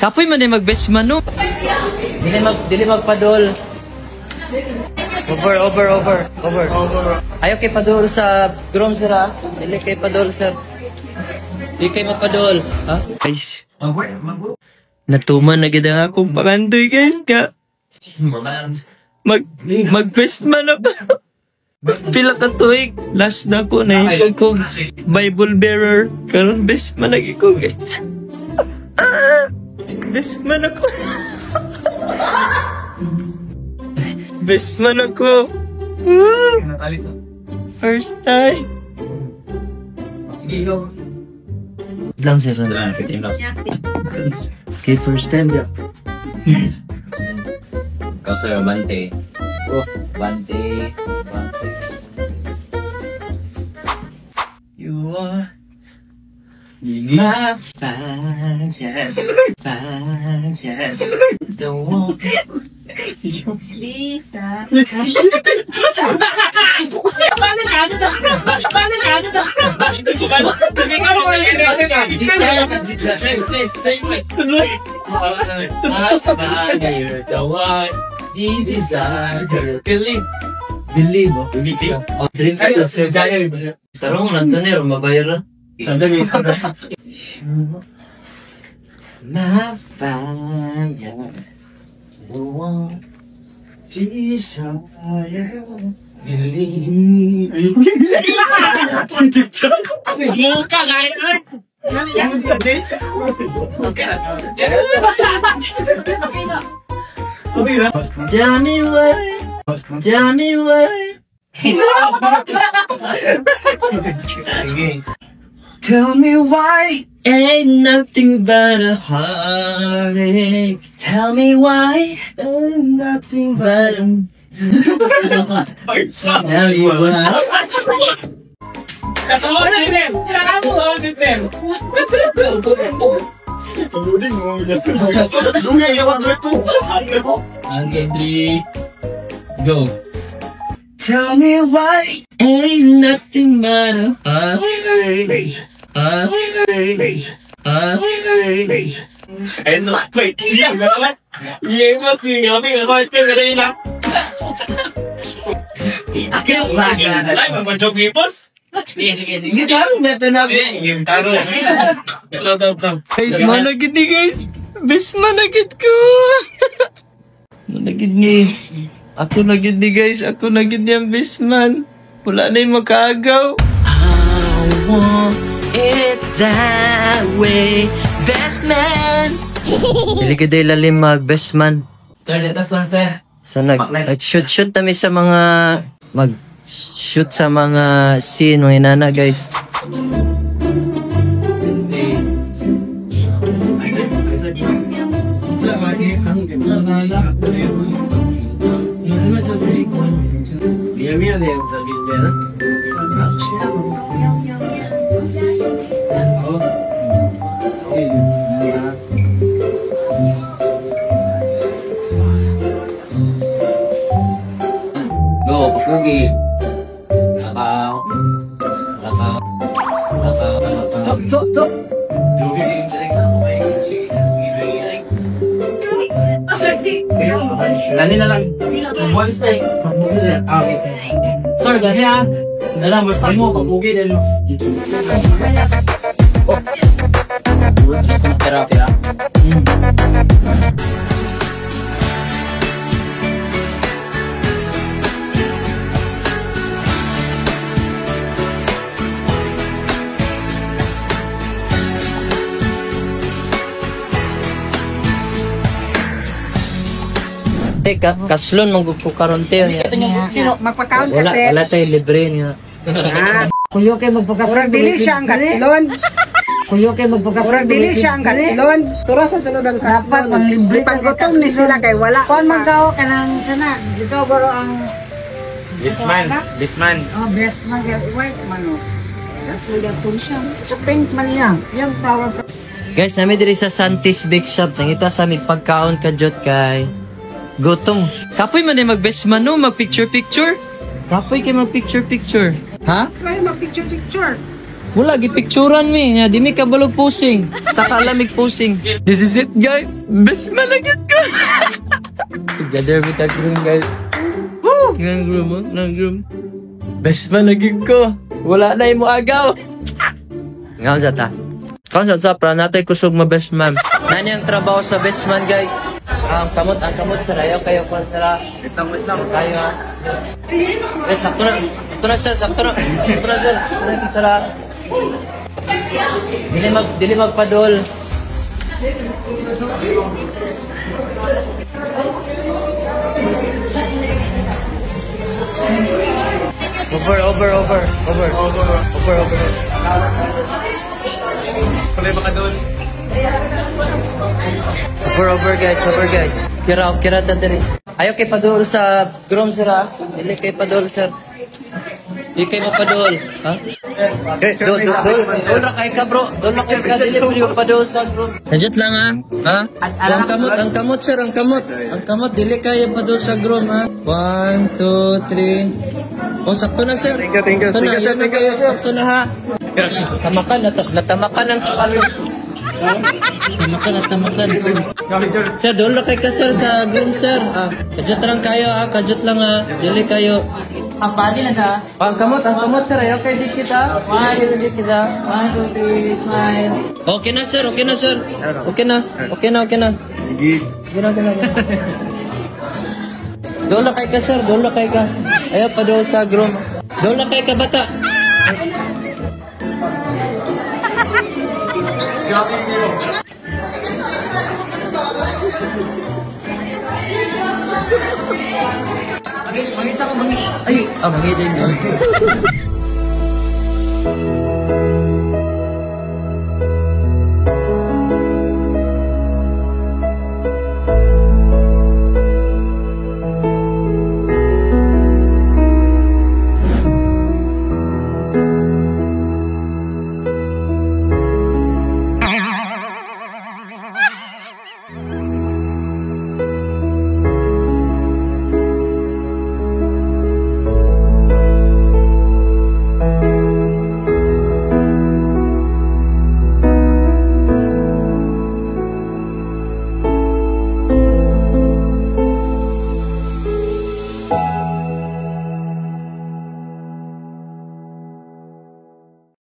Kapoy man din mag-best man, no? Dili magpadol. Over. Ayaw kay padol sa groom, sir, ha? Dili kay padol, sir. Dili kay mapadol, ha? Guys, natuman na ganda nga akong pakantoy, guys, ka. Mag-best man na pa. Pila ka tuig. Last na ko na kong Bible bearer. Karon best man lagi ko, guys. Best man ako. Best man ako. First time. Sige, go. Lang sir. Okay, first time ya. Kasi bante. Oh, bante. You are my fire. Don't want Lisa. Believe mo. Drink ka sa gaya. Tarong lang tanero, mabayar na. Sandali. My fire. The one desire. Believe. Muka guys. Tell me why. Tell me why. Tell me why. Ain't nothing but a heartache. Tell me why. Ain't nothing but a Tell me why. Go. Tell me why. Ain't nothing but a heartache. It's like, wait, yeah, man. You must be having a hard time today now. I can't laugh at it. I'm a joke, boss. You don't let the number. You don't. Guys, managid ni guys. Best managid ko. Managid ni. Ako nagid ni guys. Ako nagid ni ang best man. Wala na yung makaagaw. I want it that way. Best man. Dili ka day lalim mag best man. Sir, dito sir. So nag-shoot kami sa mga mag-shoot sa mga scene ng inana guys. Go, pakugi. Stop. Dali na lang. One step. Okay. Sir, dali ha. Dala, basta mo, papugi din. Therapy ha. Teka, kaslon magbuko karon tayo niya. Sino magpakaon kasi? Wala tayo libre niya. Kuyo kay magpakaon. Urag dili siya ang kaslon. Kuyo kay magpakaon. Urag dili siya ang kaslon. Tura sa sunod ang kaslon. Dapat manglibre paggutom ni sila kay wala. Kon magaw kanang sana. Ikaw baro ang Bisman. Oh, best man kay white man. Actually, siya. Sa paint man niya. Yung power. Guys, namin diri sa Santis Bake Shop. Nangita sa aming pagkaon ka jud kay Gotong. Kapoy man ay mag-best man no, mag-picture-picture. Kapoy kay mag-picture-picture. Ha? Kaya mag-picture-picture. Wala, gipicturan mi. Nga, di mi kabalog pusing. Saka lamig pusing. This is it, guys. Best man agad ko. Together with the groom, guys. Woo! Nang groom, oh. Nang groom. Best man agad ko. Wala na yung agaw. Ngayon sa ta. Kaon sa para natin kusog ma best man. Nani ang trabaho sa best man, guys? Ang kamot sa rayo kayo kon sara. Wait lang kayo ha. Sakto na sir, sakto na sir. Sara. Dili magpadol. Over. Pala yung mga doon. Over guys. Kira tantari. Ayaw kay padol sa groom sir ha. Dili kay padol sir. Di kay mapadol, ha? Dol ra kay ka bro. Dol ra kay ka dili mo padol sa groom. Adjust lang ha. Ang kamot sir, ang kamot. Ang kamot dili kay padol sa groom ha. 1 2 3. Oh, sakto na sir. Thank you, sir. Sakto na ha. Natamakan ang sapalos. Tamakan. Sir, doon lang kay ka sir sa groom sir. Kajut lang kayo kajut lang dili kayo. Ang body na sa. Ang kamot sir. Okay, di kita. Smile, di kita. 1, 2, 3, smile. Okay na sir. Okay na. Sige. Doon lang kay ka sir, Ayaw pa doon sa groom. Doon lang kay ka bata. Ay, mangisa ko. Ay, mangita yun.